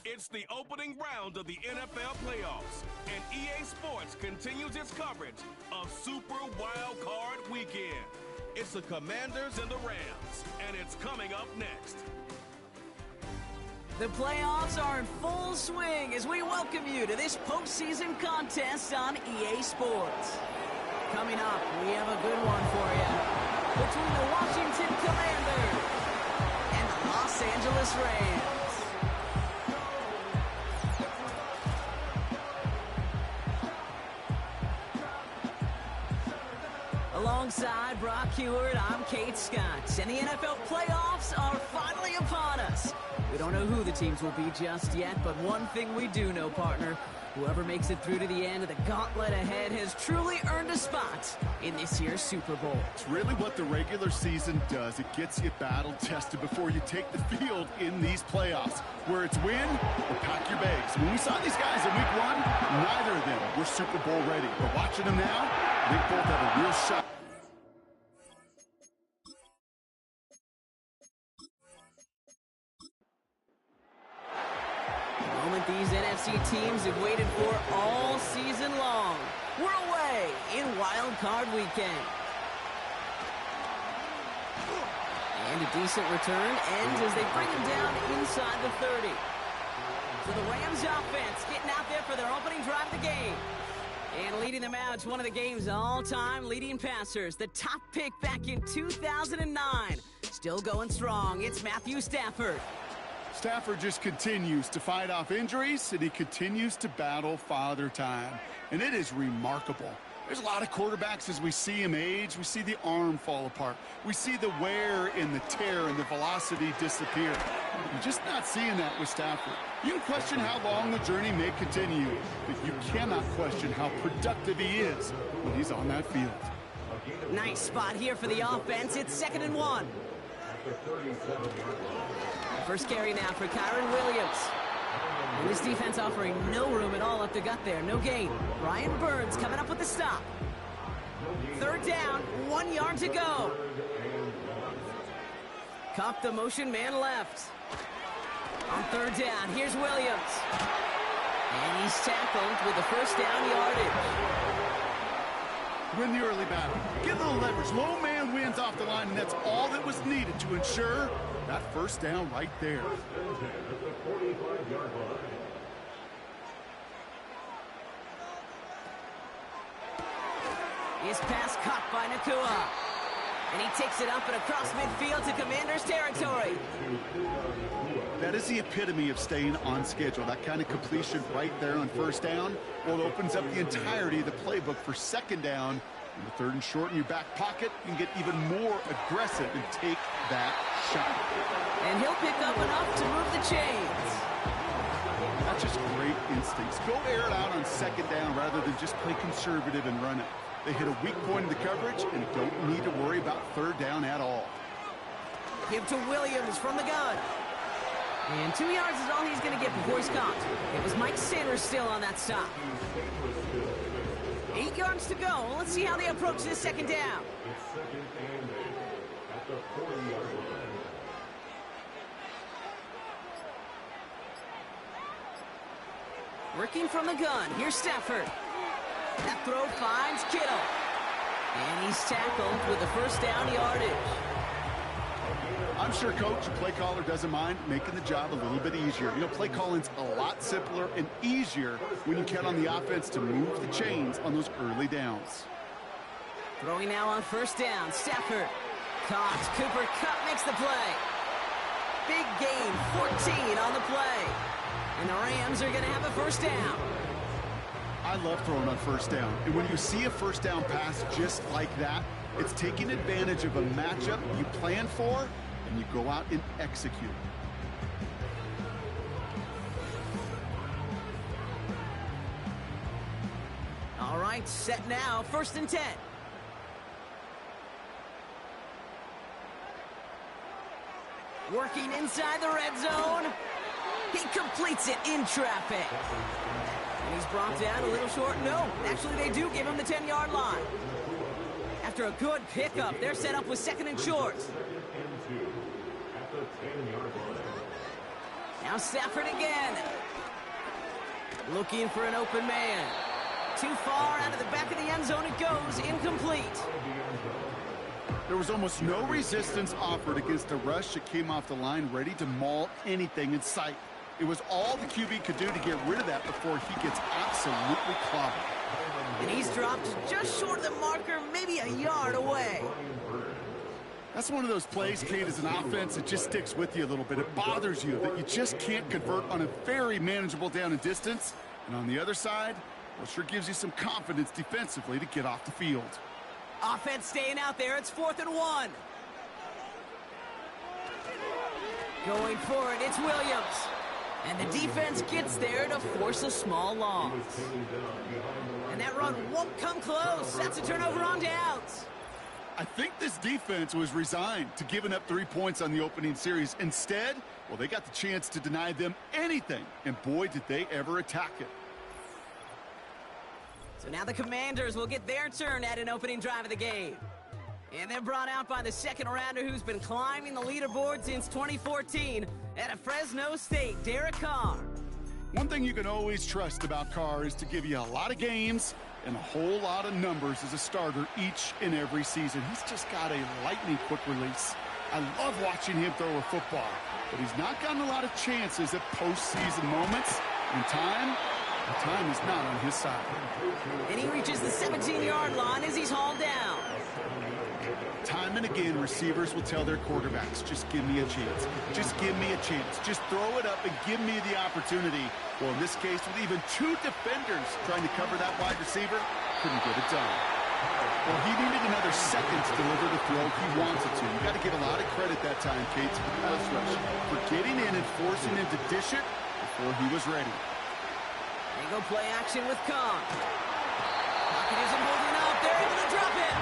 It's the opening round of the NFL playoffs, and EA Sports continues its coverage of Super Wildcard Weekend. It's the Commanders and the Rams, and it's coming up next. The playoffs are in full swing as we welcome you to this postseason contest on EA Sports. Coming up, we have a good one for you between the Washington Commanders and the Los Angeles Rams. Alongside Brock Heward, I'm Kate Scott, and the NFL playoffs are finally upon us. We don't know who the teams will be just yet, but one thing we do know, partner, whoever makes it through to the end of the gauntlet ahead has truly earned a spot in this year's Super Bowl. It's really what the regular season does. It gets you battle-tested before you take the field in these playoffs, where it's win or pack your bags. When we saw these guys in Week 1, neither of them were Super Bowl ready. But watching them now, they both have a real shot. These NFC teams have waited for all season long. We're away in Wildcard Weekend. And a decent return ends as they bring him down inside the 30. So the Rams offense getting out there for their opening drive of the game. And leading them out, it's one of the game's all-time leading passers. The top pick back in 2009. Still going strong. It's Matthew Stafford. Stafford just continues to fight off injuries, and he continues to battle Father Time. And it is remarkable. There's a lot of quarterbacks as we see him age. We see the arm fall apart. We see the wear and the tear and the velocity disappear. You're just not seeing that with Stafford. You can question how long the journey may continue, but you cannot question how productive he is when he's on that field. Nice spot here for the offense. It's 2nd and 1. First carry now for Kyron Williams. And this defense offering no room at all up the gut there. No gain. Brian Burns coming up with the stop. 3rd down, 1 yard to go. Cop the motion man left. On 3rd down, here's Williams. And he's tackled with the first down yardage. Win the early battle. Get a little leverage. Low man wins off the line, and that's all that was needed to ensure that first down right there. His pass caught by Nakua. And he takes it up and across midfield to Commanders territory. That is the epitome of staying on schedule. That kind of completion right there on first down. Well, it opens up the entirety of the playbook for 2nd down. In the 3rd and short in your back pocket, you can get even more aggressive and take that shot. And he'll pick up enough to move the chains. That's just great instincts. Go air it out on 2nd down rather than just play conservative and run it. They hit a weak point in the coverage and don't need to worry about 3rd down at all. Give to Williams from the gun. And 2 yards is all he's going to get before he's caught. It was Mike Sanders still on that stop. 8 yards to go. Let's see how they approach this 2nd down. Working from the gun. Here's Stafford. That throw finds Kittle. And he's tackled with the first down yardage. I'm sure coach and play caller doesn't mind making the job a little bit easier. You know, play calling's a lot simpler and easier when you count on the offense to move the chains on those early downs. Throwing now on 1st down. Stafford. Caught. Cooper Kupp makes the play. Big gain. 14 on the play. And the Rams are going to have a 1st down. I love throwing on 1st down. And when you see a 1st down pass just like that, it's taking advantage of a matchup you plan for, and you go out and execute. All right, set now. 1st and 10. Working inside the red zone. He completes it in traffic. And he's brought down a little short. No, actually they do give him the 10-yard line. After a good pickup, they're set up with 2nd and short. Now Stafford again. Looking for an open man. Too far out of the back of the end zone it goes. Incomplete. There was almost no resistance offered against a rush that came off the line ready to maul anything in sight. It was all the QB could do to get rid of that before he gets absolutely clobbered. And he's dropped just short of the marker, maybe a yard away. That's one of those plays, Kate, as an offense, it just sticks with you a little bit. It bothers you that you just can't convert on a very manageable down and distance. And on the other side, well, it sure gives you some confidence defensively to get off the field. Offense staying out there. It's 4th and 1. Going for it, it's Williams. And the defense gets there to force a small loss. And that run won't come close. That's a turnover on downs. I think this defense was resigned to giving up 3 points on the opening series. Instead, well, they got the chance to deny them anything. And boy, did they ever attack it. So now the Commanders will get their turn at an opening drive of the game. And they're brought out by the second rounder who's been climbing the leaderboard since 2014 at Fresno State, Derek Carr. One thing you can always trust about Carr is to give you a lot of games and a whole lot of numbers as a starter each and every season. He's just got a lightning quick release. I love watching him throw a football, but he's not gotten a lot of chances at postseason moments. In time, the time is not on his side. And he reaches the 17-yard line as he's hauled down. Time and again, receivers will tell their quarterbacks, just give me a chance. Just give me a chance. Just throw it up and give me the opportunity. Well, in this case, with even 2 defenders trying to cover that wide receiver, couldn't get it done. Well, he needed another second to deliver the throw he wanted to. You got to give a lot of credit that time, Kate, to the pass rush for getting in and forcing him to dish it before he was ready. They go play action with Carr. Pocket isn't holding up. They're able to drop it.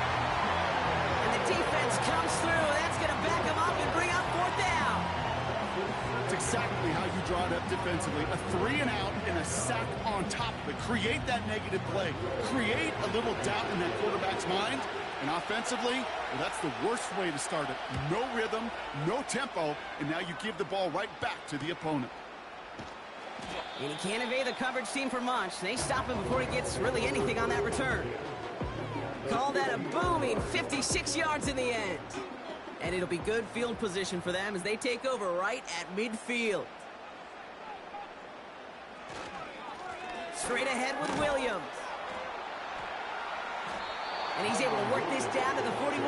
And the defense comes through. That's going to back him up and bring up 4th down. It's exactly how you draw it up defensively. A 3 and out and a sack on top of it. Create that negative play. Create a little doubt in that quarterback's mind. And offensively, well, that's the worst way to start it. No rhythm, no tempo, and now you give the ball right back to the opponent. And he can't evade the coverage team for much. They stop him before he gets really anything on that return. Call that a booming 56 yards in the end. And it'll be good field position for them as they take over right at midfield. Straight ahead with Williams. And he's able to work this down to the 41.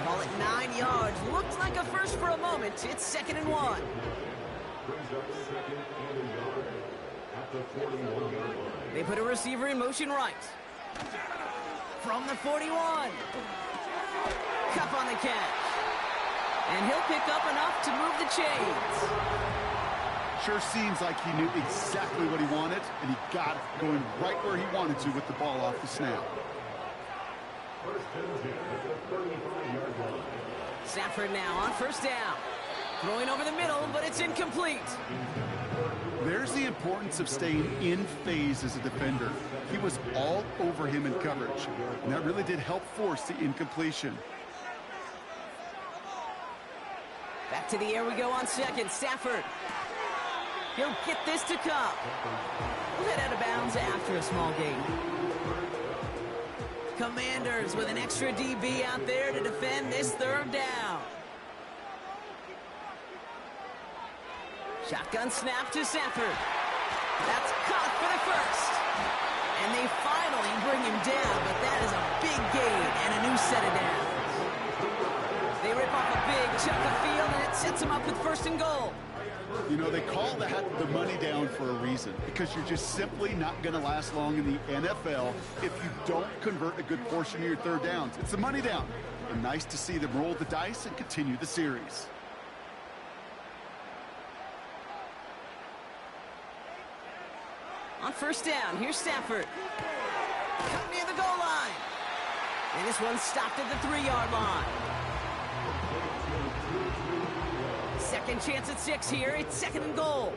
Ball at 9 yards. Looked like a first for a moment. It's 2nd and 1. They put a receiver in motion right. From the 41. Cup on the catch. And he'll pick up enough to move the chains. Sure seems like he knew exactly what he wanted, and he got it going right where he wanted to with the ball off the snap. Stafford now on 1st down. Throwing over the middle, but it's incomplete. There's the importance of staying in phase as a defender. He was all over him in coverage, and that really did help force the incompletion. Back to the air we go on 2nd. Stafford. He'll get this to Cup. We'll head out of bounds after a small gain. Commanders with an extra DB out there to defend this 3rd down. Shotgun snap to Stafford. That's caught for the 1st. And they finally bring him down, but that is a big gain and a new set of downs. They rip off a big chunk of field, and it sets them up with 1st and goal. You know, they call that the money down for a reason, because you're just simply not going to last long in the NFL if you don't convert a good portion of your 3rd downs. It's the money down. And nice to see them roll the dice and continue the series. On 1st down, here's Stafford. Cut near the goal line. And this one stopped at the 3-yard line. Second chance at 6 here. It's 2nd and goal.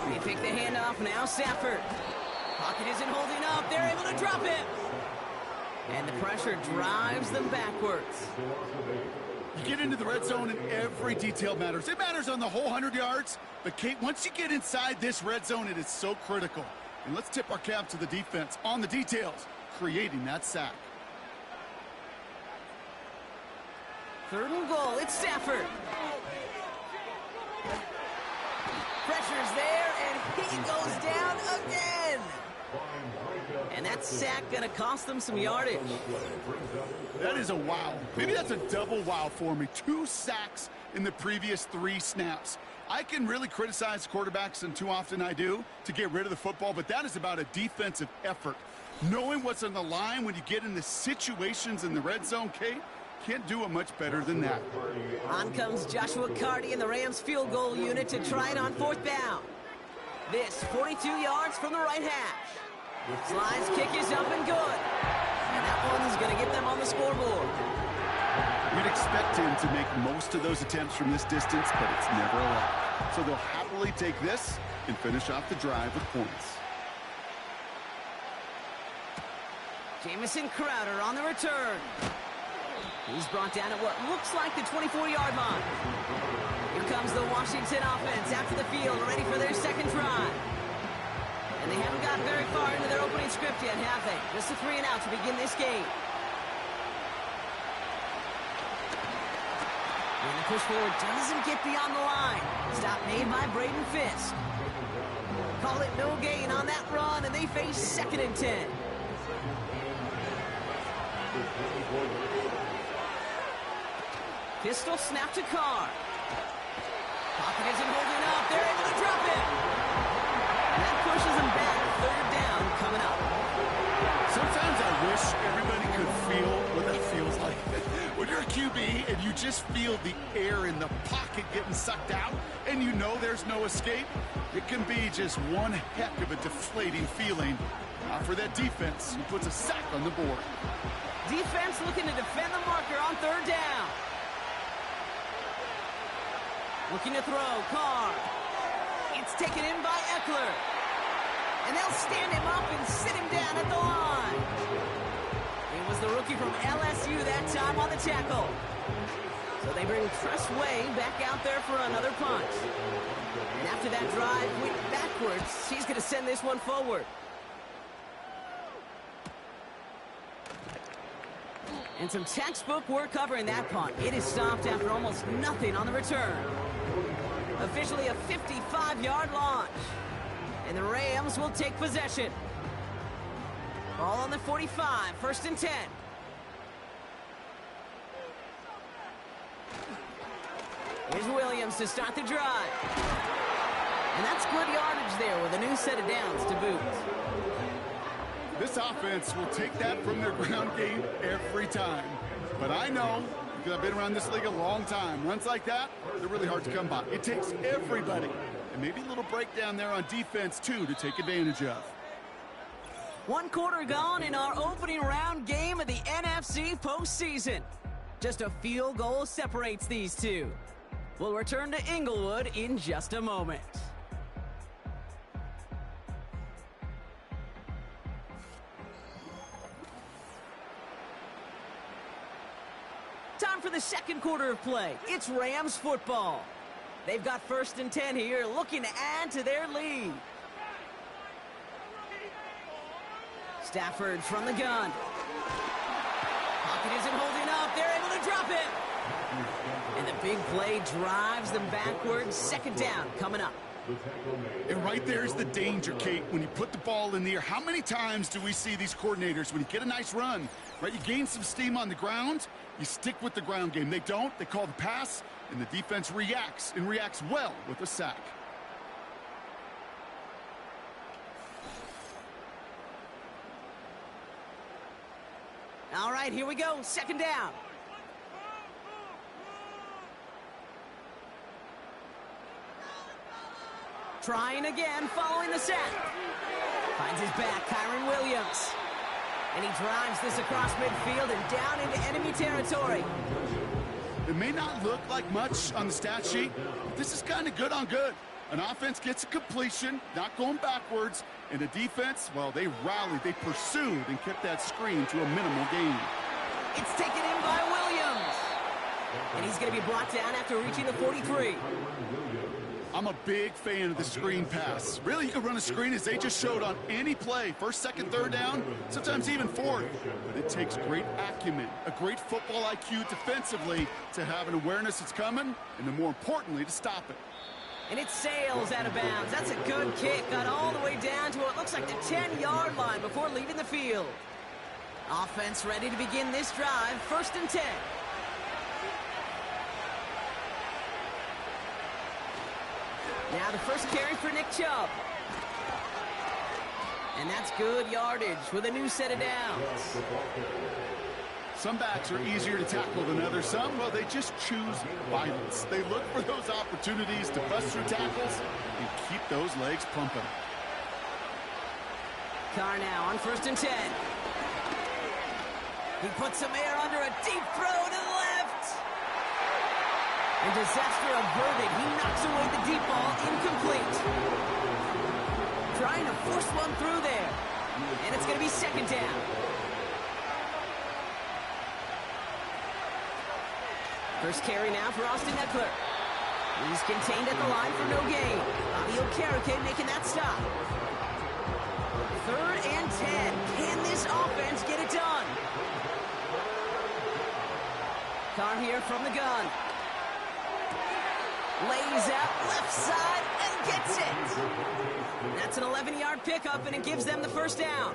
They pick the handoff. Now Stafford. Pocket isn't holding up. They're able to drop it. And the pressure drives them backwards. You get into the red zone and every detail matters. It matters on the whole 100 yards. But, Kate, once you get inside this red zone, it is so critical. And let's tip our cap to the defense on the details, creating that sack. 3rd and goal. It's Stafford. Pressure's there, and he goes down again. And that sack going to cost them some yardage. That is a wow. Maybe that's a double wow for me. 2 sacks in the previous 3 snaps. I can really criticize quarterbacks, and too often I do, to get rid of the football, but that is about a defensive effort. Knowing what's on the line when you get into situations in the red zone, Kate, can't do it much better than that. On comes Joshua Carty and the Rams field goal unit to try it on 4th down. This 42 yards from the right hash. Slide's kick is up and good. And that one's going to get them on the scoreboard. You'd expect him to make most of those attempts from this distance, but it's never a lot. So they'll happily take this and finish off the drive with points. Jamison Crowder on the return. He's brought down at what looks like the 24-yard line. Here comes the Washington offense out to the field, ready for their 2nd drive. And they haven't gotten very far into their opening script yet, have they? Just a 3-and-out to begin this game. And the push forward doesn't get beyond the line. Stop made by Braden Fisk. Call it no gain on that run, and they face 2nd and 10. Pistol snap to Carr. Pocket isn't holding up. They're able to drop it. And that pushes them back. 3rd down coming up. Sometimes I wish everybody could feel what that feels like. When you're a QB and you just feel the air in the pocket getting sucked out and you know there's no escape, it can be just one heck of a deflating feeling. For that defense, who puts a sack on the board. Defense looking to defend the marker on 3rd down. Looking to throw, Carr. It's taken in by Eckler. And they'll stand him up and sit him down at the line. It was the rookie from LSU that time on the tackle. So they bring Tress Way back out there for another punch. And after that drive went backwards, he's going to send this one forward. And some textbook work covering that punt. It is stopped after almost nothing on the return. Officially a 55-yard launch. And the Rams will take possession. Ball on the 45, 1st and 10. Here's Williams to start the drive. And that's good yardage there with a new set of downs to boot. This offense will take that from their ground game every time. But I know, because I've been around this league a long time, runs like that, they're really hard to come by. It takes everybody. And maybe a little breakdown there on defense, too, to take advantage of. 1 quarter gone in our opening round game of the NFC postseason. Just a field goal separates these two. We'll return to Inglewood in just a moment. Time for the 2nd quarter of play. It's Rams football. They've got 1st and 10 here, looking to add to their lead. Stafford from the gun. Pocket isn't holding up. They're able to drop it. And the big play drives them backwards. 2nd down coming up. And right there's the danger, Kate, when you put the ball in the air. How many times do we see these coordinators, when you get a nice run, right, you gain some steam on the ground, you stick with the ground game. They don't. They call the pass, and the defense reacts, and reacts well with a sack. All right, here we go. 2nd down. Trying again, following the sack. Finds his back, Kyron Williams. And he drives this across midfield and down into enemy territory. It may not look like much on the stat sheet, but this is kind of good on good. An offense gets a completion, not going backwards, and a defense, well, they rallied, they pursued, and kept that screen to a minimal gain. It's taken in by Williams. And he's going to be brought down after reaching the 43. I'm a big fan of the screen pass. Really, you can run a screen as they just showed on any play. First, second, third down, sometimes even fourth. But it takes great acumen, a great football IQ defensively to have an awareness it's coming, and then more importantly, to stop it. And it sails out of bounds. That's a good kick. Got all the way down to what looks like the 10-yard line before leaving the field. Offense ready to begin this drive. 1st and 10. Now the first carry for Nick Chubb. And that's good yardage with a new set of downs. Some backs are easier to tackle than others. Some, well, they just choose violence. They look for those opportunities to bust through tackles and keep those legs pumping. Carr now on 1st and 10. He puts some air under a deep throw to the left. And disaster averted. He knocks away the deep ball, incomplete. Trying to force one through there. And it's going to be 2nd down. First carry now for Austin Eckler. He's contained at the line for no gain. Bobby Okereke making that stop. 3rd and 10. Can this offense get it done? Carr here from the gun. Lays out left side and gets it. That's an 11-yard pickup, and it gives them the 1st down.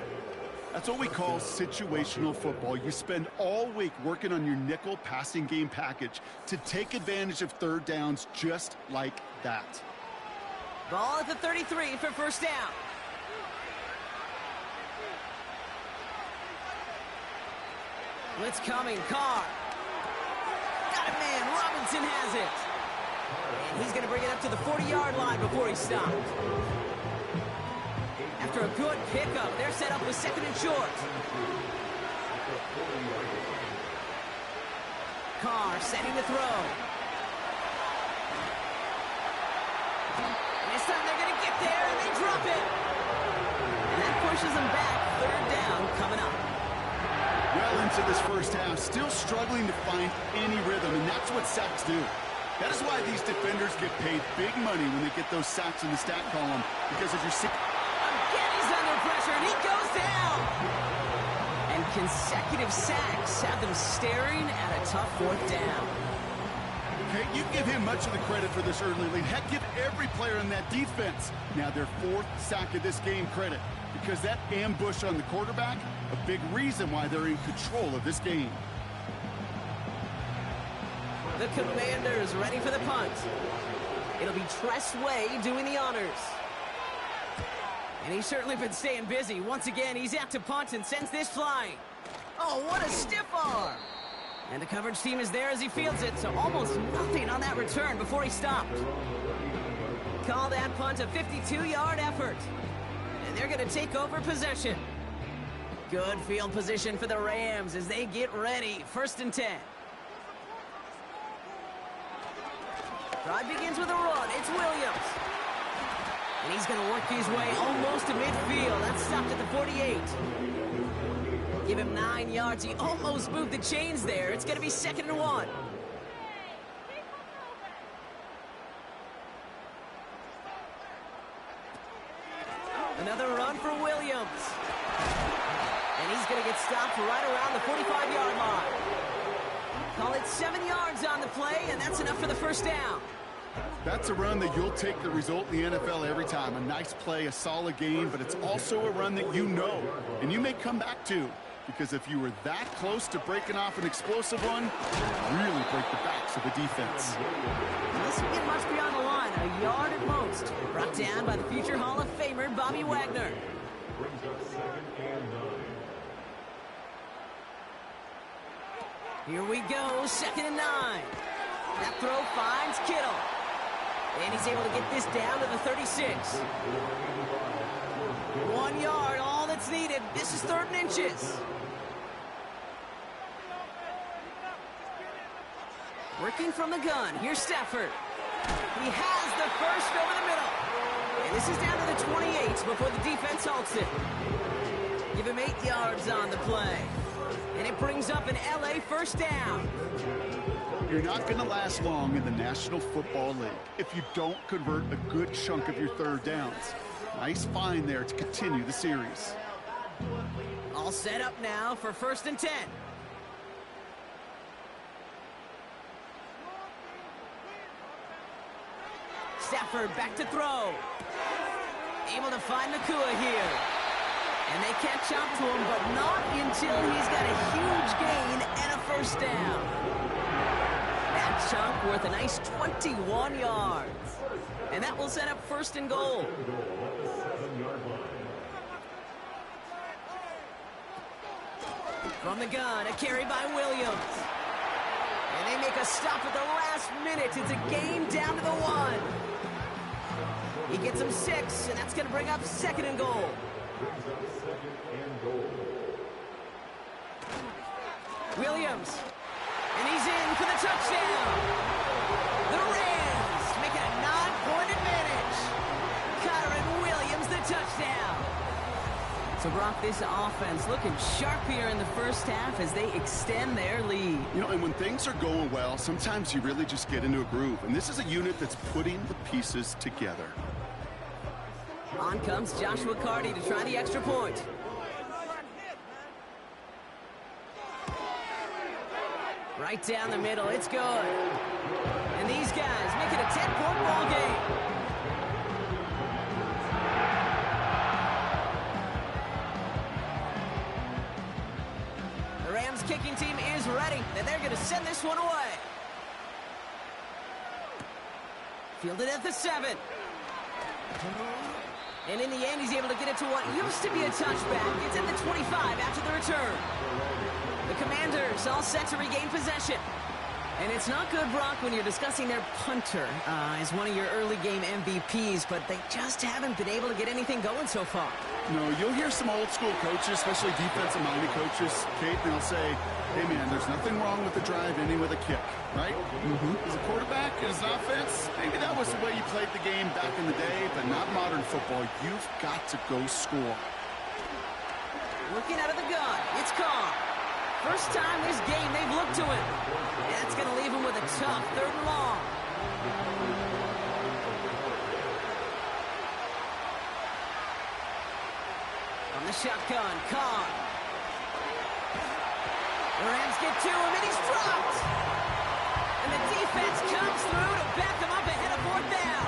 That's what we call situational football. You spend all week working on your nickel passing game package to take advantage of 3rd downs just like that. Ball at the 33 for 1st down. Blitz coming, Carr. Got it, man. Robinson has it. And he's going to bring it up to the 40-yard line before he stopped. After a good pickup, they're set up with 2nd and short. Carr setting to throw. And this time they're going to get there, and they drop it. And that pushes them back. 3rd down coming up. Well into this 1st half, still struggling to find any rhythm, and that's what sacks do. That is why these defenders get paid big money when they get those sacks in the stat column, because if you're sick... Again, he's under pressure, and he goes down! And consecutive sacks have them staring at a tough 4th down. Okay, you give him much of the credit for this early lead. Heck, give every player in that defense now their 4th sack of this game credit, because that ambush on the quarterback, a big reason why they're in control of this game. The Commanders ready for the punt. It'll be Tress Way doing the honors. And he's certainly been staying busy. Once again, he's out to punt and sends this flying. Oh, what a stiff arm. And the coverage team is there as he fields it, so almost nothing on that return before he stopped. Call that punt a 52-yard effort. And they're going to take over possession. Good field position for the Rams as they get ready. 1st and 10. Drive begins with a run. It's Williams. And he's going to work his way almost to midfield. That's stopped at the 48. Give him 9 yards. He almost moved the chains there. It's going to be 2nd and 1. Another run for Williams. And he's going to get stopped right around the 45-yard line. Call it 7 yards on the play, and that's enough for the 1st down. That's a run that you'll take the result in the NFL every time. A nice play, a solid game, but it's also a run that you know, and you may come back to, because if you were that close to breaking off an explosive one, really break the backs of the defense. This will get much beyond the line, a yard at most. Brought down by the future Hall of Famer, Bobby Wagner. Here we go, 2nd and 9. That throw finds Kittle. And he's able to get this down to the 36. 1 yard, all that's needed. This is 3rd and inches. Working from the gun, here's Stafford. He has the first over the middle. And this is down to the 28 before the defense halts it. Give Give him 8 yards on the play. And it brings up an LA first down. You're not going to last long in the National Football League if you don't convert a good chunk of your third downs. Nice find there to continue the series. All set up now for 1st and 10. Stafford back to throw. Able to find Nakua here. And they catch up to him, but not until he's got a huge gain and a first down. That chunk worth a nice 21 yards. And that will set up 1st and goal. From the gun, a carry by Williams. And they make a stop at the last minute. It's a gain down to the 1. He gets him 6, and that's going to bring up 2nd and goal. Williams, and he's in for the touchdown. The Rams make it a 9-point advantage. Kyron Williams, the touchdown. So, Brock, this offense looking sharp here in the first half as they extend their lead. You know, and when things are going well, sometimes you really just get into a groove. And this is a unit that's putting the pieces together. On comes Joshua Carty to try the extra point. Right down the middle, it's good. And these guys make it a 10-point ball game. The Rams kicking team is ready, and they're going to send this one away. Fielded at the 7. And in the end, he's able to get it to what used to be a touchback. It's at the 25 after the return. The Commanders all set to regain possession. And it's not good, Brock, when you're discussing their punter as one of your early game MVPs, but they just haven't been able to get anything going so far. No, you'll hear some old school coaches, especially defensive-minded coaches, Kate, and they'll say, hey, man, there's nothing wrong with the drive ending with a kick, right? As a quarterback, as an offense, maybe that was the way you played the game back in the day, but not modern football. You've got to go score. Looking out of the gun, it's Carr. First time this game they've looked to him. And that's going to leave him with a tough 3rd and long. From the shotgun, Carr. The Rams get to him, and he's dropped. And the defense comes through to back him up ahead of 4th down.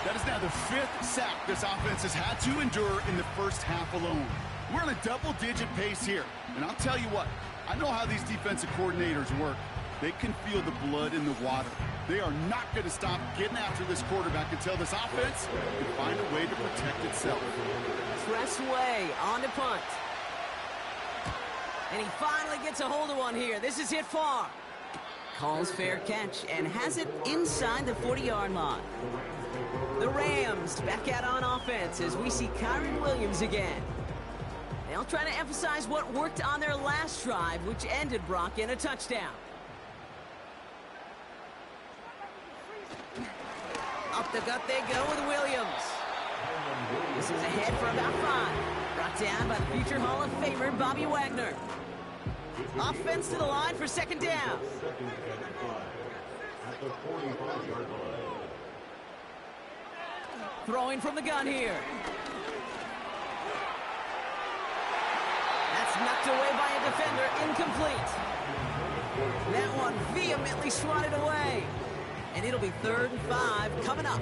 That is now the 5th sack this offense has had to endure in the first half alone. We're on a double-digit pace here. And I'll tell you what, I know how these defensive coordinators work. They can feel the blood in the water. They are not going to stop getting after this quarterback until this offense can find a way to protect itself. Press away on the punt. And he finally gets a hold of one here. This is hit far. Calls fair catch and has it inside the 40-yard line. The Rams back out on offense as we see Kyron Williams again. They'll try to emphasize what worked on their last drive, which ended, Brock, in a touchdown. Up the gut they go with Williams. This is ahead for about 5. Brought down by the future Hall of Famer, Bobby Wagner. Offense to the line for 2nd down. Throwing from the gun here. That's knocked away by a defender, incomplete. That one vehemently swatted away. And it'll be 3rd and 5 coming up.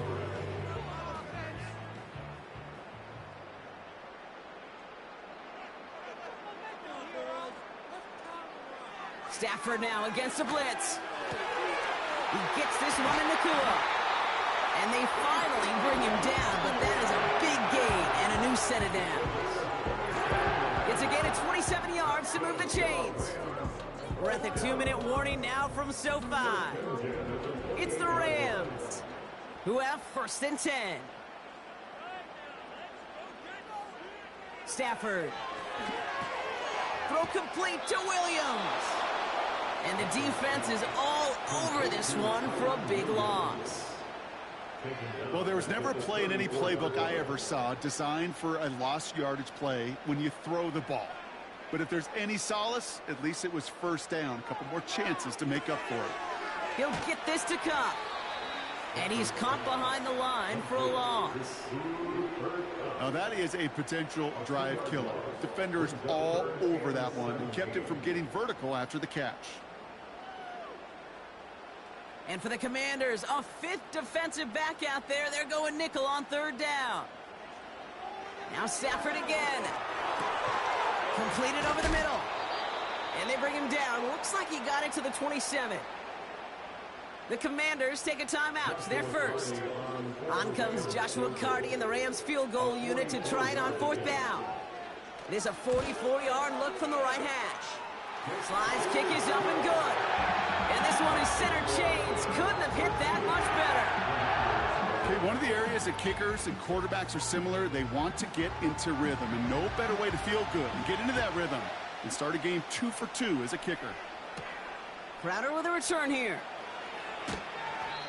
Stafford now against the blitz. He gets this one in Nakua. And they finally bring him down, but that is a big gain and a new set of downs. It's a gain of 27 yards to move the chains. We're at the 2-minute warning now from SoFi. It's the Rams, who have 1st and 10. Stafford. Throw complete to Williams. And the defense is all over this one for a big loss. Well, there was never a play in any playbook I ever saw designed for a lost yardage play when you throw the ball. But if there's any solace, at least it was first down. A couple more chances to make up for it. He'll get this to come. And he's caught behind the line for a loss. Now that is a potential drive killer. Defenders all over that one and kept him from getting vertical after the catch. And for the Commanders, a fifth defensive back out there. They're going nickel on third down. Now Stafford again. Completed over the middle. And they bring him down. Looks like he got it to the 27. The Commanders take a timeout. It's their first. On comes Joshua Carty and the Rams field goal unit to try it on fourth down. It is a 44-yard look from the right hash. Slide's kick is up and good. And this one is center chains. Couldn't have hit that much better. Okay, one of the areas that kickers and quarterbacks are similar, they want to get into rhythm. And no better way to feel good and get into that rhythm and start a game 2 for 2 as a kicker. Crowder with a return here.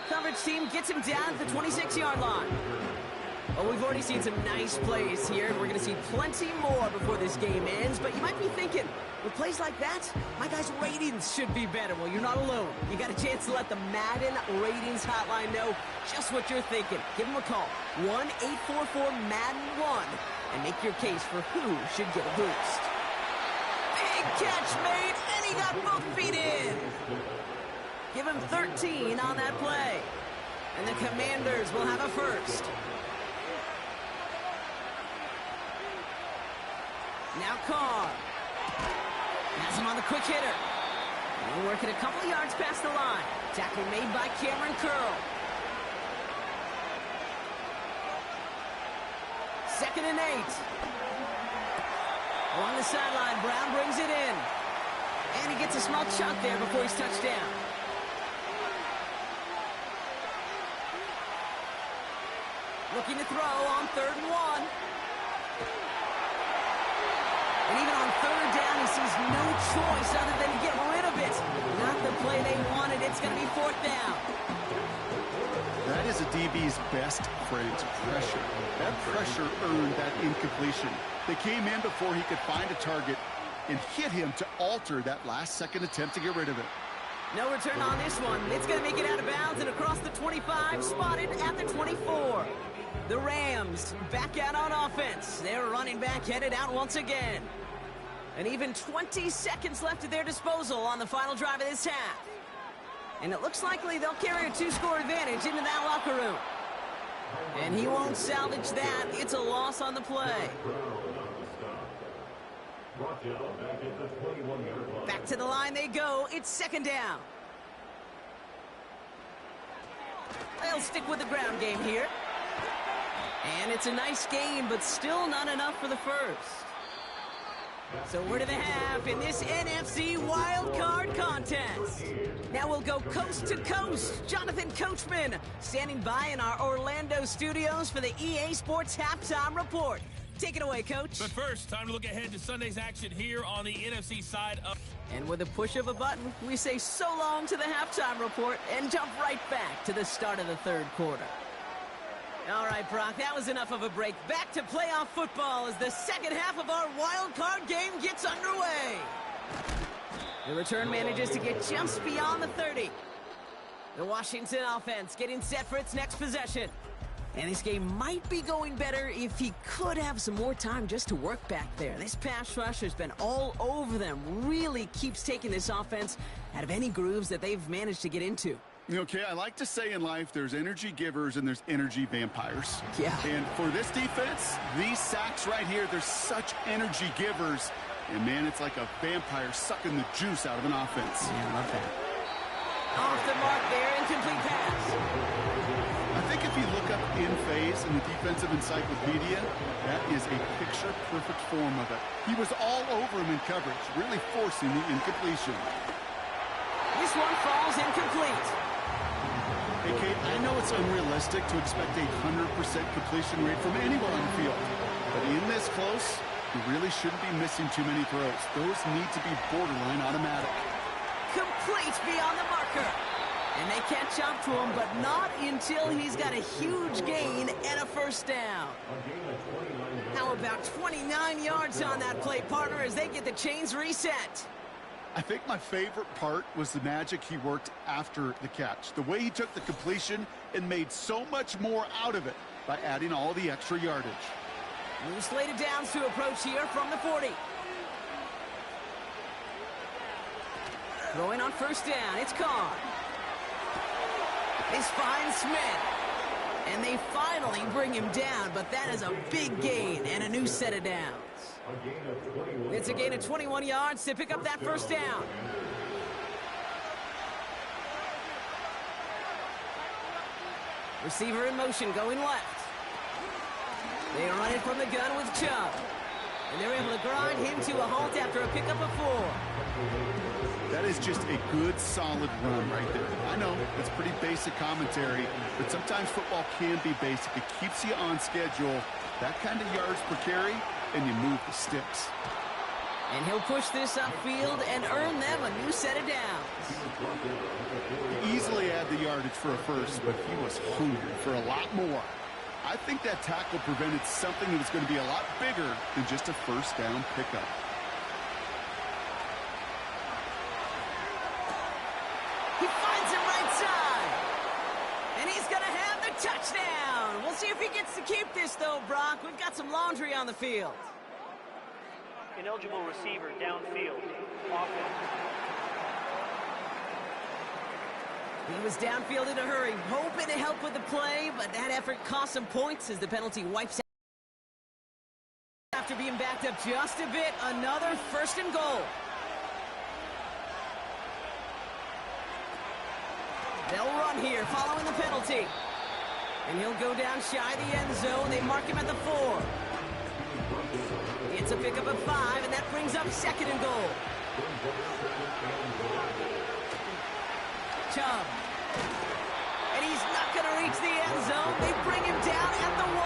Coverage team gets him down at the 26-yard line. Well, we've already seen some nice plays here, and we're going to see plenty more before this game ends. But you might be thinking, with plays like that, my guys' ratings should be better. Well, you're not alone. You got a chance to let the Madden Ratings Hotline know just what you're thinking. Give them a call, 1-844-MADDEN-1, and make your case for who should get a boost. Big catch made, and he got both feet in. Give him 13 on that play. And the Commanders will have a first. Now Carr. Has him on the quick hitter. He'll work it a couple yards past the line. Tackle made by Cameron Curl. 2nd and 8. Along the sideline, Brown brings it in. And he gets a small chunk there before he's touched down. Looking to throw on 3rd and 1. And even on 3rd down, he sees no choice other than to get rid of it. Not the play they wanted. It's going to be 4th down. That is a DB's best friend, pressure. That pressure earned that incompletion. They came in before he could find a target and hit him to alter that last-second attempt to get rid of it. No return on this one. It's going to make it out of bounds and across the 25, spotted at the 24. The Rams back out on offense. Their running back headed out once again. And even 20 seconds left at their disposal on the final drive of this half. And it looks likely they'll carry a 2-score advantage into that locker room. And he won't salvage that. It's a loss on the play. Back to the line they go. It's 2nd down. They'll stick with the ground game here. And it's a nice game, but still not enough for the first. So we're to the half in this NFC Wildcard contest. Now we'll go coast to coast. Jonathan Coachman standing by in our Orlando studios for the EA Sports Halftime Report. Take it away, Coach. But first, time to look ahead to Sunday's action here on the NFC side of... And with a push of a button, we say so long to the Halftime Report and jump right back to the start of the 3rd quarter. All right, Brock, that was enough of a break. Back to playoff football as the second half of our wild card game gets underway. The return manages to get just beyond the 30. The Washington offense getting set for its next possession. And this game might be going better if he could have some more time just to work back there. This pass rush has been all over them. Really keeps taking this offense out of any grooves that they've managed to get into. Okay, I like to say in life there's energy givers and there's energy vampires. Yeah. And for this defense, these sacks right here, they're such energy givers. And, man, it's like a vampire sucking the juice out of an offense. Yeah, I love that. Off the mark there, incomplete pass. I think if you look up in phase in the defensive encyclopedia, that is a picture-perfect form of it. He was all over him in coverage, really forcing the incompletion. This one falls incomplete. Hey, Kate, I know it's unrealistic to expect a 100% completion rate from anyone on the field. But in this close, you really shouldn't be missing too many throws. Those need to be borderline automatic. Complete beyond the marker. And they catch up to him, but not until he's got a huge gain and a first down. How about 29 yards on that play, partner, as they get the chains reset? I think my favorite part was the magic he worked after the catch. The way he took the completion and made so much more out of it by adding all the extra yardage. New slated downs to approach here from the 40. Throwing on first down, it's Carr. This finds Smith. And they finally bring him down, but that is a big gain and a new set of downs. It's a gain of 21 yards to pick up that first down. Receiver in motion going left. They run it from the gun with Chubb. And they're able to grind him to a halt after a pickup of 4. That is just a good, solid run right there. I know, it's pretty basic commentary, but sometimes football can be basic. It keeps you on schedule, that kind of yards per carry, and you move the sticks. And he'll push this upfield and earn them a new set of downs. He easily had the yardage for a first, but he was hungry for a lot more. I think that tackle prevented something that was going to be a lot bigger than just a first down pickup. He finds him right side. And he's going to have the touchdown. We'll see if he gets to keep this, though, Brock. We've got some laundry on the field. Ineligible receiver downfield. Offense. He was downfield in a hurry, hoping to help with the play, but that effort cost some points as the penalty wipes out. After being backed up just a bit, another first and goal. They'll run here following the penalty. And he'll go down shy of the end zone. They mark him at the 4. It's a pickup of 5, and that brings up second and goal. Chubb. And he's not going to reach the end zone. They bring him down at the 1.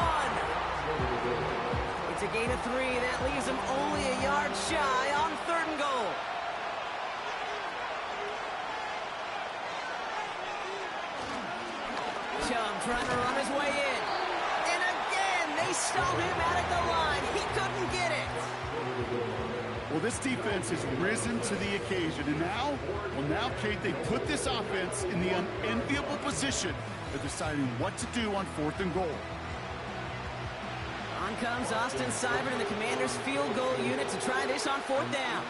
It's a gain of 3. That leaves him only a yard shy on third and goal. Chubb trying to run his way in. And again, they stalled him out at the line. He couldn't get it. Well, this defense has risen to the occasion, and now, Kate, they put this offense in the unenviable position of deciding what to do on fourth and goal. On comes Austin Seibert and the Commanders' field goal unit to try this on fourth down.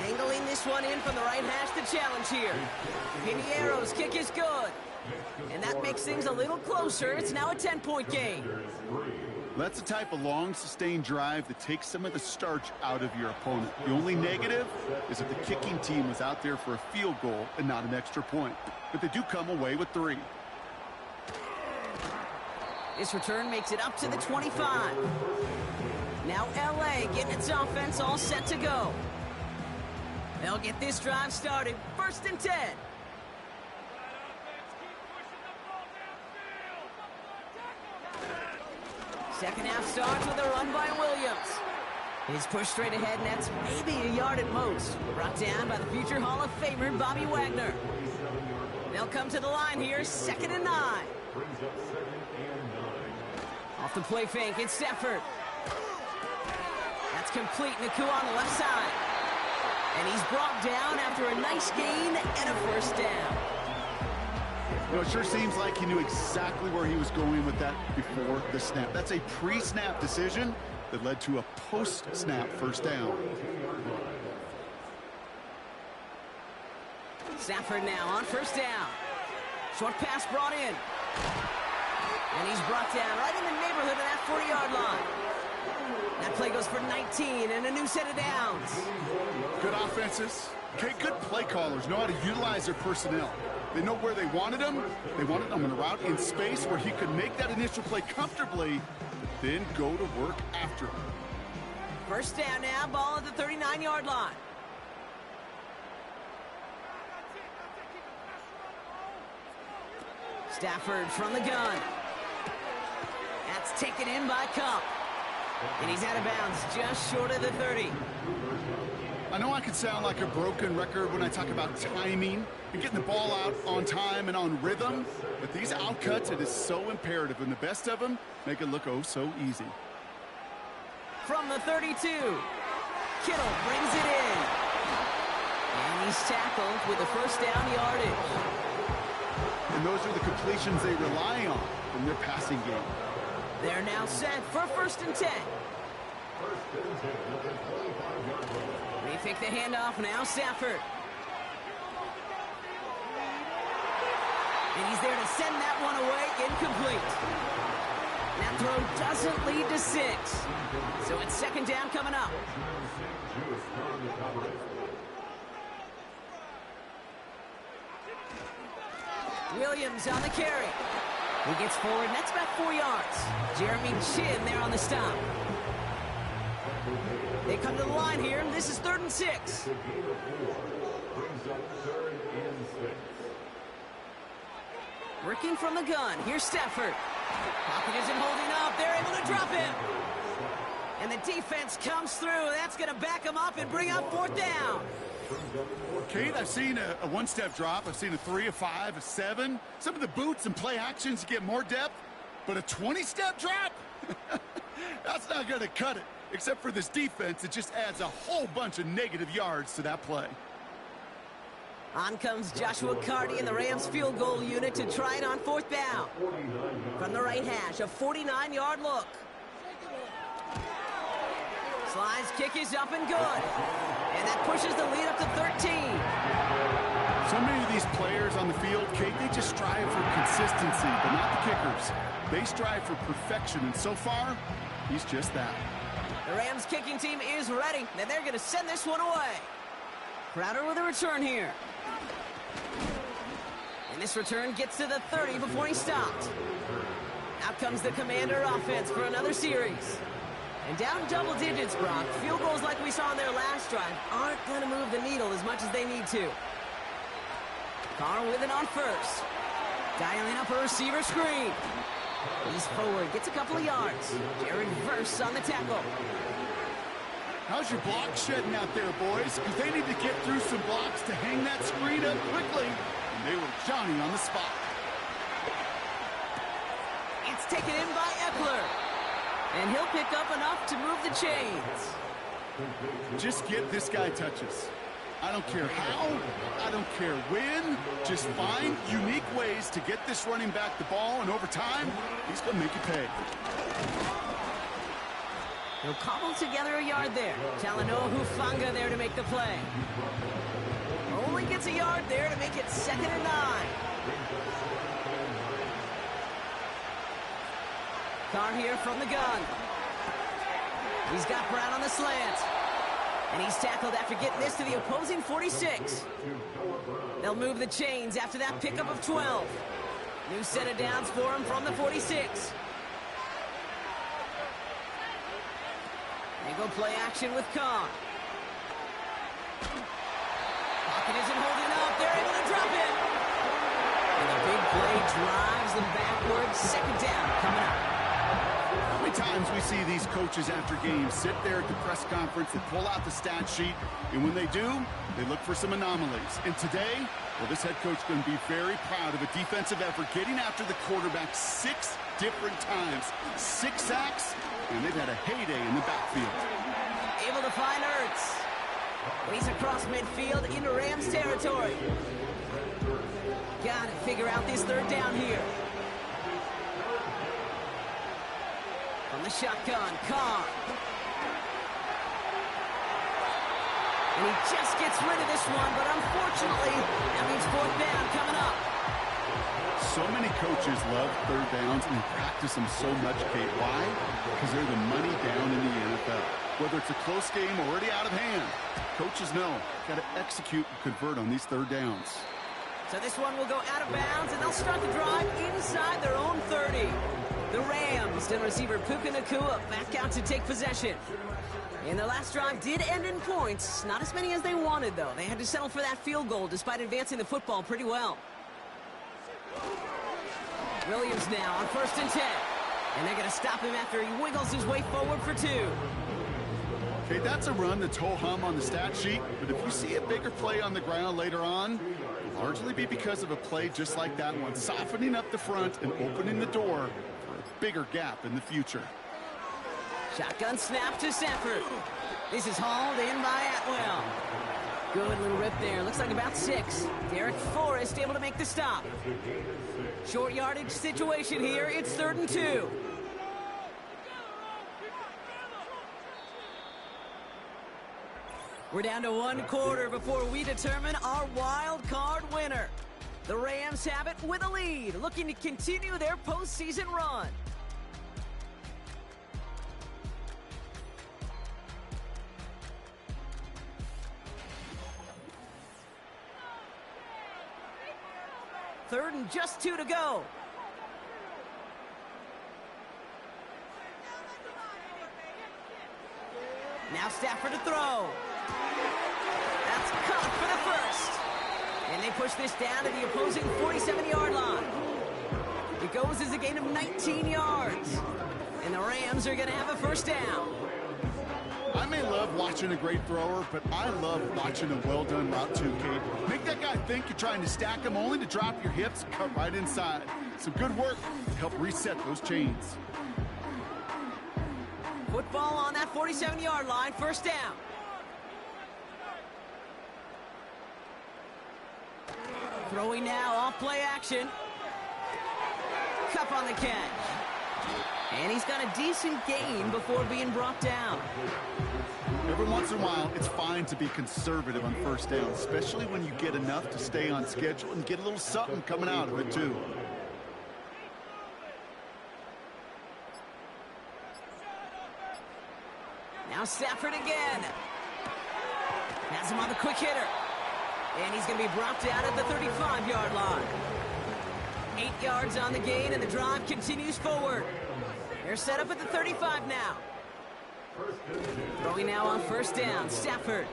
Angling this one in from the right hash to challenge here. Pinheiro's kick is good. And that makes things a little closer. It's now a 10-point game. That's the type of long, sustained drive that takes some of the starch out of your opponent. The only negative is if the kicking team was out there for a field goal and not an extra point. But they do come away with 3. This return makes it up to the 25. Now LA getting its offense all set to go. They'll get this drive started. First and 10. Second half starts with a run by Williams. He's pushed straight ahead, and that's maybe a yard at most. Brought down by the future Hall of Famer, Bobby Wagner. They'll come to the line here, 2nd and 9. Off the play fake, it's Stafford. That's complete. Naku on the left side. And he's brought down after a nice gain and a first down. You know, it sure seems like he knew exactly where he was going with that before the snap. That's a pre-snap decision that led to a post-snap first down. Stafford now on first down. Short pass brought in. And he's brought down right in the neighborhood of that 40-yard line. That play goes for 19 and a new set of downs. Good offenses. Okay, good play callers know how to utilize their personnel. They know where they wanted him. They wanted him in a route in space where he could make that initial play comfortably, then go to work after him. First down now, ball at the 39-yard line. Stafford from the gun. That's taken in by Cup. And he's out of bounds just short of the 30. I know I can sound like a broken record when I talk about timing and getting the ball out on time and on rhythm, but these outcuts, it is so imperative, and the best of them make it look oh so easy. From the 32, Kittle brings it in. And he's tackled with the first down yardage. And those are the completions they rely on in their passing game. They're now set for 1st and 10. They take the handoff now, Stafford. And he's there to send that one away, incomplete. That throw doesn't lead to 6. So it's 2nd down coming up. Williams on the carry. He gets forward, and that's about 4 yards. Jeremy Chin there on the stop. They come to the line here, and this is 3rd and 6. Working from the gun. Here's Stafford. Pocket isn't holding up. They're able to drop him. And the defense comes through. That's going to back him up and bring up 4th down. Kate, I've seen a one-step drop. I've seen a 3, a 5, a 7. Some of the boots and play actions get more depth, but a 20-step drop? That's not going to cut it. Except for this defense, it just adds a whole bunch of negative yards to that play. On comes Joshua Carty and the Rams field goal unit to try it on 4th down. From the right hash, a 49-yard look. Slide's kick is up and good. And that pushes the lead up to 13. So many of these players on the field, Kate, they just strive for consistency, but not the kickers. They strive for perfection, and so far, he's just that. The Rams kicking team is ready, and they're going to send this one away. Crowder with a return here. And this return gets to the 30 before he stopped. Out comes the Commander offense for another series. And down double digits, Brock. Field goals like we saw on their last drive aren't going to move the needle as much as they need to. Carr with it on 1st. Dialing up a receiver screen. He's forward, gets a couple of yards. Jared Verse on the tackle. How's your block shedding out there, boys? Because they need to get through some blocks to hang that screen up quickly. And they were Johnny on the spot. It's taken in by Eckler. And he'll pick up enough to move the chains. Just get this guy touches. I don't care how, I don't care when. Just find unique ways to get this running back the ball, and over time, he's going to make you pay. He'll cobble together a yard there. Talanoa Hufanga there to make the play. Only gets a yard there to make it 2nd and 9. Carr here from the gun. He's got Brown on the slant. And he's tackled after getting this to the opposing 46. They'll move the chains after that pickup of 12. New set of downs for him from the 46. They go play action with Carr. Pocket isn't holding up. They're able to drop it. And the big play drives them backwards. 2nd down coming up. How many times we see these coaches after games sit there at the press conference and pull out the stat sheet, and when they do, they look for some anomalies. And today, well, this head coach is going to be very proud of a defensive effort getting after the quarterback 6 different times. 6 sacks, and they've had a heyday in the backfield. Able to find Ertz. He's across midfield into Rams territory. Got to figure out this 3rd down here. From the shotgun, Carr. And he just gets rid of this one, but unfortunately, that means 4th down coming up. So many coaches love 3rd downs and practice them so much, Kate. Why? Because they're the money down in the NFL. Whether it's a close game already out of hand, coaches know, got to execute and convert on these 3rd downs. So this one will go out of bounds, and they'll start the drive inside their own 30. The Rams and receiver Puka Nacua back out to take possession. And their last drive did end in points. Not as many as they wanted, though. They had to settle for that field goal despite advancing the football pretty well. Williams now on 1st and 10. And they're going to stop him after he wiggles his way forward for 2. Okay, that's a run that's ho-hum on the stat sheet, but if you see a bigger play on the ground later on, it'll largely be because of a play just like that one, softening up the front and opening the door for a bigger gap in the future. Shotgun snap to Sanford. This is hauled in by Atwell. Good little rip there. Looks like about 6. Derek Forrest able to make the stop. Short yardage situation here. It's 3rd and 2. We're down to 1 quarter before we determine our wild card winner. The Rams have it with a lead, looking to continue their postseason run. Third and just 2 to go. Now Stafford to throw. That's caught for the first. And they push this down to the opposing 47-yard line. It goes as a gain of 19 yards. And the Rams are going to have a first down. I may love watching a great thrower, but I love watching a well-done route too, Kate. Make that guy think you're trying to stack him only to drop your hips and cut right inside. Some good work to help reset those chains. Football on that 47-yard line, first down. Throwing now, off play action. Cup on the catch. And he's got a decent gain before being brought down. Every once in a while, it's fine to be conservative on first down, especially when you get enough to stay on schedule and get a little something coming out of it, too. Now Stafford again. Has him on the quick hitter. And he's going to be brought down at the 35-yard line. 8 yards on the gain, and the drive continues forward. They're set up at the 35 now. Throwing now on first down, Stafford.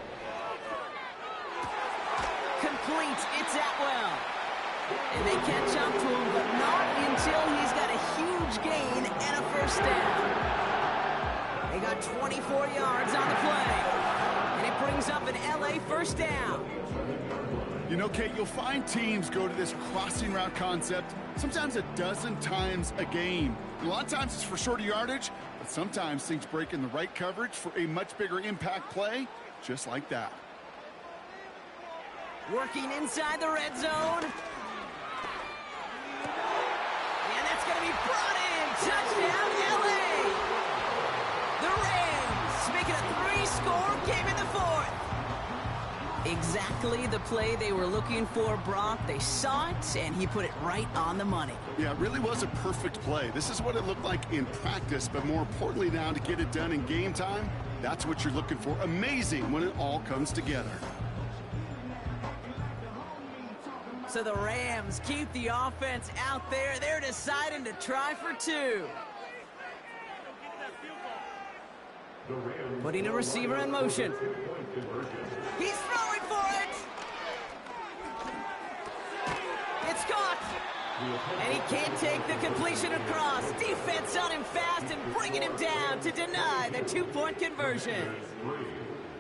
Complete, it's Atwell. And they catch up to him, but not until he's got a huge gain and a first down. They got 24 yards on the play. And it brings up an LA first down. You know, Kate, you'll find teams go to this crossing route concept sometimes a dozen times a game. And a lot of times it's for shorter yardage, but sometimes things break in the right coverage for a much bigger impact play, just like that. Working inside the red zone. And that's going to be brought in. Touchdown, LA! The Rams make it a 3-score game in the 4th. Exactly the play they were looking for, Brock. They saw it, and he put it right on the money. Yeah, it really was a perfect play. This is what it looked like in practice, but more importantly now, to get it done in game time, that's what you're looking for. Amazing when it all comes together. So the Rams keep the offense out there. They're deciding to try for 2. Putting a receiver in motion. He's throwing for it. It's caught. And he can't take the completion across. Defense on him fast and bringing him down to deny the 2-point conversion.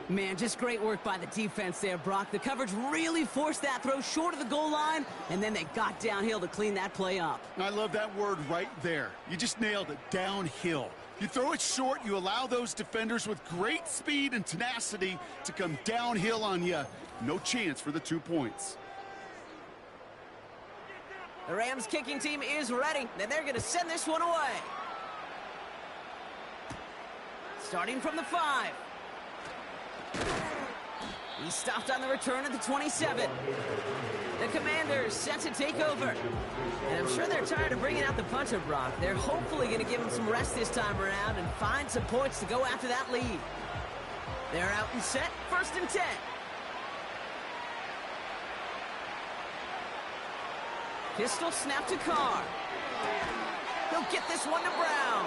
Man, just great work by the defense there, Brock. The coverage really forced that throw short of the goal line, and then they got downhill to clean that play up. I love that word right there. You just nailed it, downhill. You throw it short, you allow those defenders with great speed and tenacity to come downhill on you. No chance for the 2 points. The Rams kicking team is ready, and they're going to send this one away. Starting from the 5. He stopped on the return at the 27. The Commanders set to take over. And I'm sure they're tired of bringing out the puncher, Brock. They're hopefully going to give him some rest this time around and find some points to go after that lead. They're out and set, 1st and 10. Pistol snap to Carr. He'll get this one to Brown.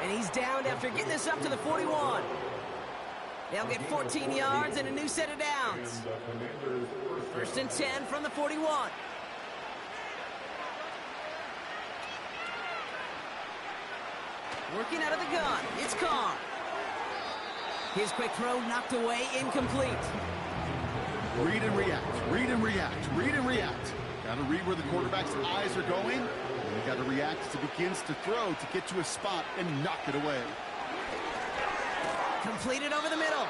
And he's downed after getting this up to the 41. They'll get 14 yards and a new set of downs. 1st and 10 from the 41. Working out of the gun, it's Carr. His quick throw knocked away, incomplete. Read and react, read and react, read and react. Got to read where the quarterback's eyes are going. And you got to react as he begins to throw to get to a spot and knock it away. Completed over the middle.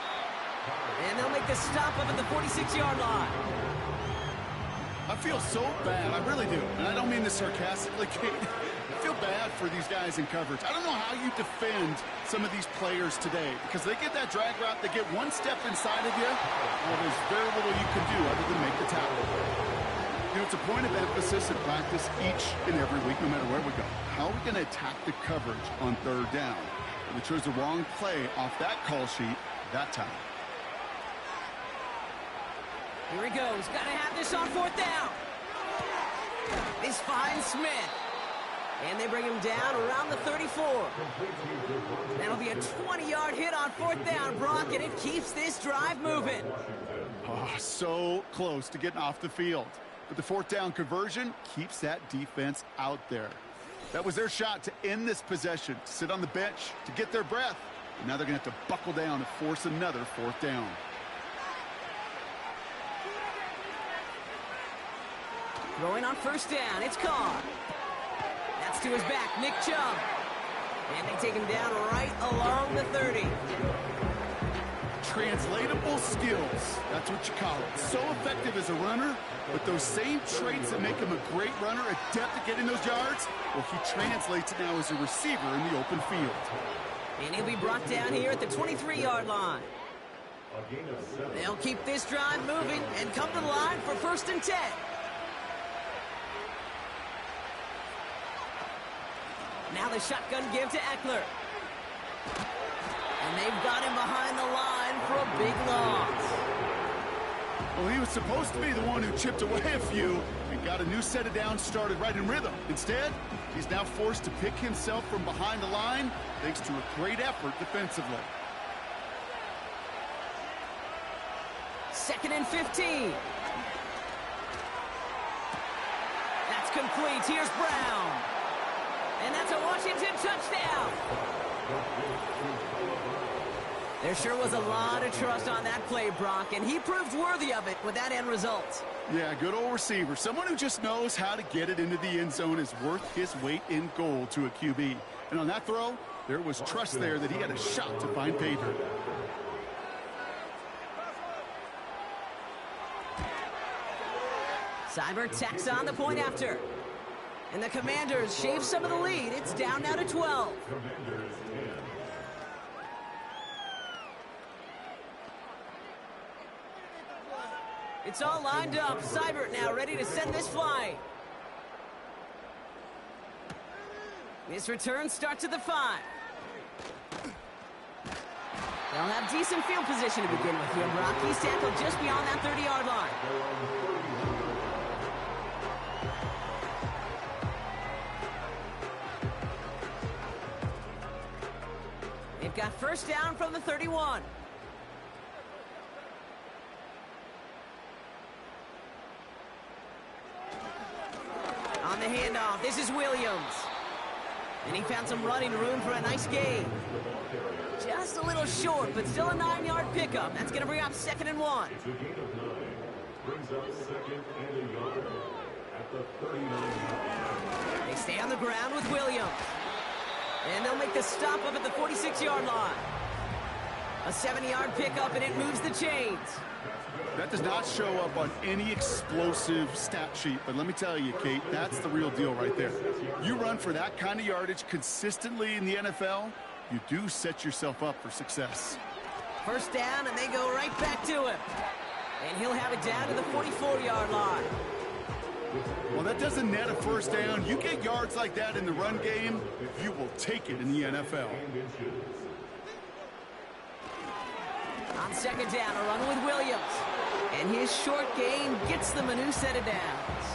And they'll make the stop up at the 46-yard line. I feel so bad, I really do. And I don't mean this sarcastically, Kate. I feel bad for these guys in coverage. I don't know how you defend some of these players today because they get that drag route, they get one step inside of you, well, there's very little you can do other than make the tackle. You know, it's a point of emphasis in practice each and every week, no matter where we go. How are we going to attack the coverage on third down? And we chose the wrong play off that call sheet that time. Here he goes. Got to have this on fourth down. This finds Smith. And they bring him down around the 34. That'll be a 20-yard hit on fourth down, Brock, and it keeps this drive moving. Oh, so close to getting off the field. But the fourth down conversion keeps that defense out there. That was their shot to end this possession, to sit on the bench, to get their breath. And now they're going to have to buckle down and force another fourth down. Throwing on first down, it's caught. That's to his back, Nick Chubb. And they take him down right along the 30. Translatable skills, that's what you call it. So effective as a runner, but those same traits that make him a great runner, adept at getting those yards, well, he translates it now as a receiver in the open field. And he'll be brought down here at the 23-yard line. They'll keep this drive moving and come to the line for 1st and 10. Now the shotgun give to Eckler. And they've got him behind the line for a big loss. Well, he was supposed to be the one who chipped away a few and got a new set of downs started right in rhythm. Instead, he's now forced to pick himself from behind the line thanks to a great effort defensively. 2nd and 15. That's complete. Here's Brown. And that's a Washington touchdown. There sure was a lot of trust on that play, Brock, and he proved worthy of it with that end result. Yeah, good old receiver. Someone who just knows how to get it into the end zone is worth his weight in gold to a QB. And on that throw, there was trust there that he had a shot to find pay dirt. Seibert tacks on the point after. And the Commanders shave some of the lead. It's down now to 12. It's all lined up. Seibert now ready to send this flying. This return starts at the 5. They'll have decent field position to begin with here. Brock, he's tackled just beyond that 30-yard line. They've got first down from the 31. On the handoff, this is Williams. And he found some running room for a nice gain. Just a little short, but still a 9-yard pickup. That's going to bring up 2nd and 1. They stay on the ground with Williams. And they'll make the stop up at the 46-yard line. A 70-yard pickup, and it moves the chains. That does not show up on any explosive stat sheet, but let me tell you, Kate, that's the real deal right there. You run for that kind of yardage consistently in the NFL, you do set yourself up for success. First down, and they go right back to him. And he'll have it down to the 44-yard line. Well, that doesn't net a first down. You get yards like that in the run game, you will take it in the NFL. On 2nd down, a run with Williams. And his short gain gets them a new set of downs.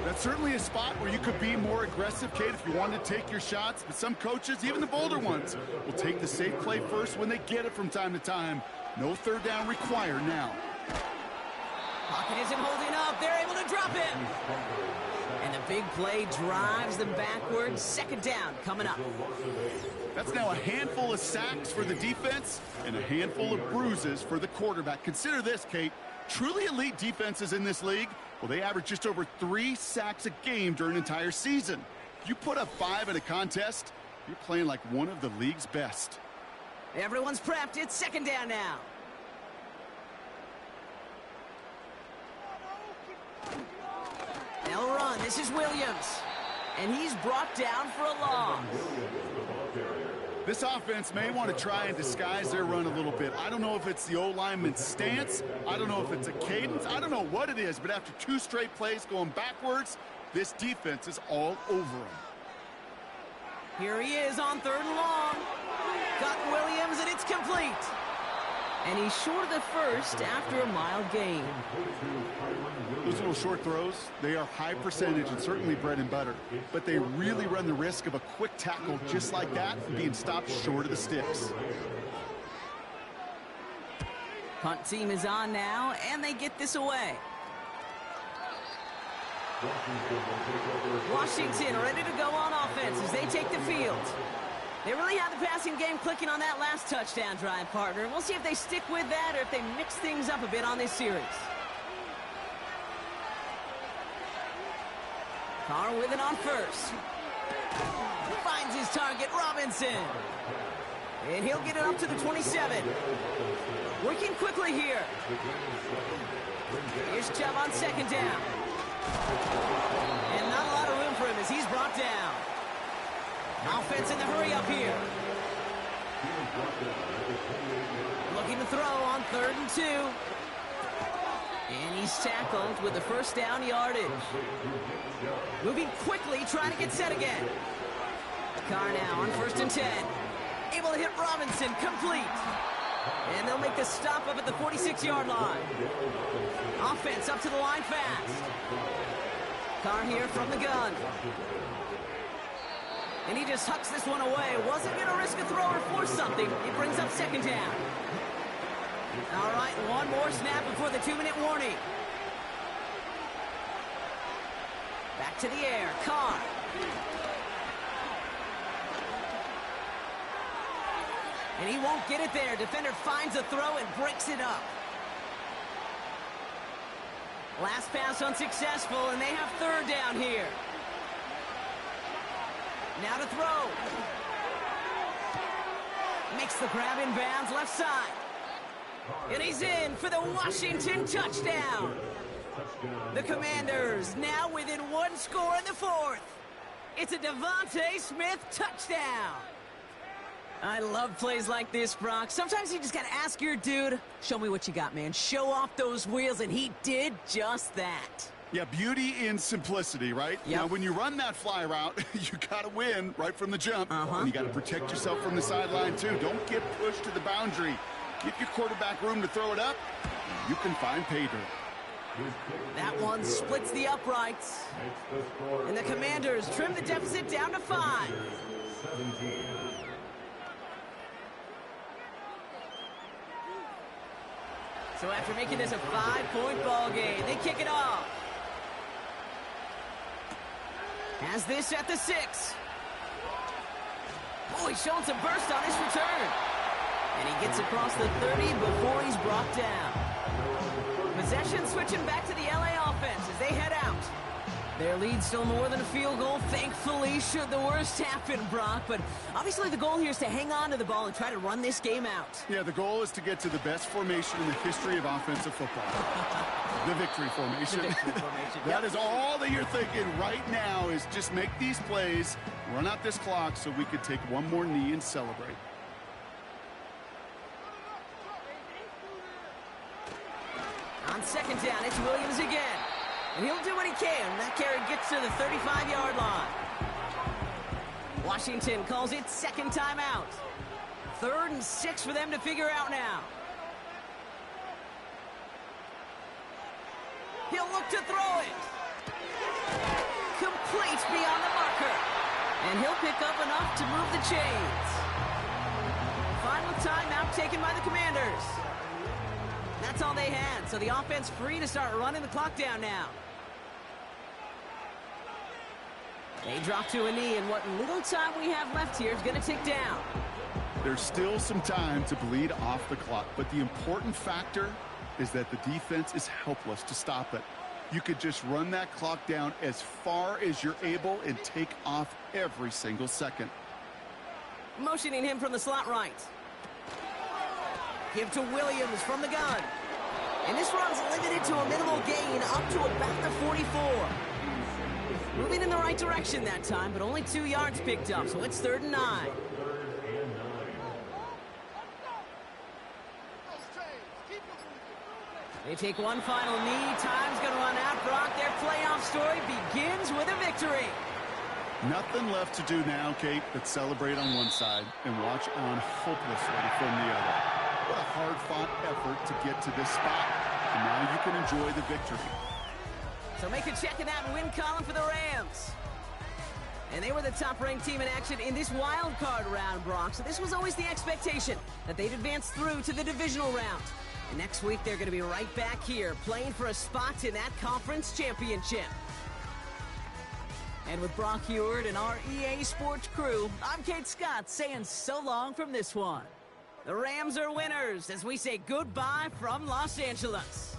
That's certainly a spot where you could be more aggressive, Kate, if you wanted to take your shots. But some coaches, even the bolder ones, will take the safe play first when they get it from time to time. No third down required now. Pocket isn't holding up. They're able to drop him. And the big play drives them backwards. Second down coming up. That's now a handful of sacks for the defense and a handful of bruises for the quarterback. Consider this, Kate. Truly elite defenses in this league, well, they average just over 3 sacks a game during an entire season. If you put up 5 in a contest, you're playing like one of the league's best. Everyone's prepped. It's second down now. They'll run. This is Williams. And he's brought down for a loss. This offense may want to try and disguise their run a little bit. I don't know if it's the O-lineman's stance. I don't know if it's a cadence. I don't know what it is, but after 2 straight plays going backwards, this defense is all over him. Here he is on 3rd and long. Got Williams, and it's complete. And he's short of the first after a mild gain. Those little short throws, they are high percentage and certainly bread and butter. But they really run the risk of a quick tackle just like that and being stopped short of the sticks. Punt team is on now, and they get this away. Washington ready to go on offense as they take the field. They really have the passing game clicking on that last touchdown drive, partner. We'll see if they stick with that or if they mix things up a bit on this series. Carr with it on first. Finds his target, Robinson. And he'll get it up to the 27. Working quickly here. Here's Chubb on second down. And not a lot of room for him as he's brought down. Offense in the hurry up here. Looking to throw on 3rd and 2. And he's tackled with the first down yardage. Moving quickly, trying to get set again. Carr now on 1st and 10. Able to hit Robinson, complete. And they'll make the stop up at the 46-yard line. Offense up to the line fast. Carr here from the gun. And he just hucks this one away. Wasn't going to risk a throw or force something. He brings up second down. All right, one more snap before the 2-minute warning. Back to the air, Carr. And he won't get it there. Defender finds a throw and breaks it up. Last pass unsuccessful, and they have 3rd down here. Now to throw. Makes the grab in bounds, left side. And he's in for the Washington touchdown. The Commanders now within 1 score in the 4th. It's a Devontae Smith touchdown. I love plays like this, Brock. Sometimes you just got to ask your dude, show me what you got, man. Show off those wheels, and he did just that. Yeah, beauty in simplicity, right? Yep. Now, when you run that fly route, you got to win right from the jump. And you got to protect yourself from the sideline, too. Don't get pushed to the boundary. Give your quarterback room to throw it up. You can find pay dirt. That one splits the uprights. And the Commanders trim the deficit down to 5. So after making this a 5-point ball game, they kick it off. Has this at the 6. Oh, he's showing some burst on his return. And he gets across the 30 before he's brought down. Possession switching back to the LA offense as they head out. Their lead still more than a field goal, thankfully, should the worst happen, Brock. But obviously the goal here is to hang on to the ball and try to run this game out. Yeah, the goal is to get to the best formation in the history of offensive football. The victory formation. The victory formation. That is all that you're thinking right now is just make these plays, run out this clock so we could take one more knee and celebrate. On second down, it's Williams again. And he'll do what he can. That carry gets to the 35-yard line. Washington calls it second timeout. 3rd and 6 for them to figure out now. He'll look to throw it. Complete beyond the marker. And he'll pick up enough to move the chains. Final timeout taken by the Commanders. That's all they had, so the offense free to start running the clock down now. They drop to a knee, and what little time we have left here is going to tick down. There's still some time to bleed off the clock, but the important factor is that the defense is helpless to stop it. You could just run that clock down as far as you're able and take off every single second. Motioning him from the slot right. Give to Williams from the gun. And this run's limited to a minimal gain up to about the 44. Moving in the right direction that time, but only 2 yards picked up, so it's 3rd and 9. They take one final knee. Time's going to run out. Brock, their playoff story begins with a victory. Nothing left to do now, Kate, but celebrate on one side and watch on hopelessly from the other. What a hard-fought effort to get to this spot. And now you can enjoy the victory. So make a check in that win column for the Rams. And they were the top-ranked team in action in this wild card round, Brock. So this was always the expectation that they'd advance through to the divisional round. And next week, they're going to be right back here playing for a spot in that conference championship. And with Brock Heward and our EA Sports crew, I'm Kate Scott saying so long from this one. The Rams are winners as we say goodbye from Los Angeles.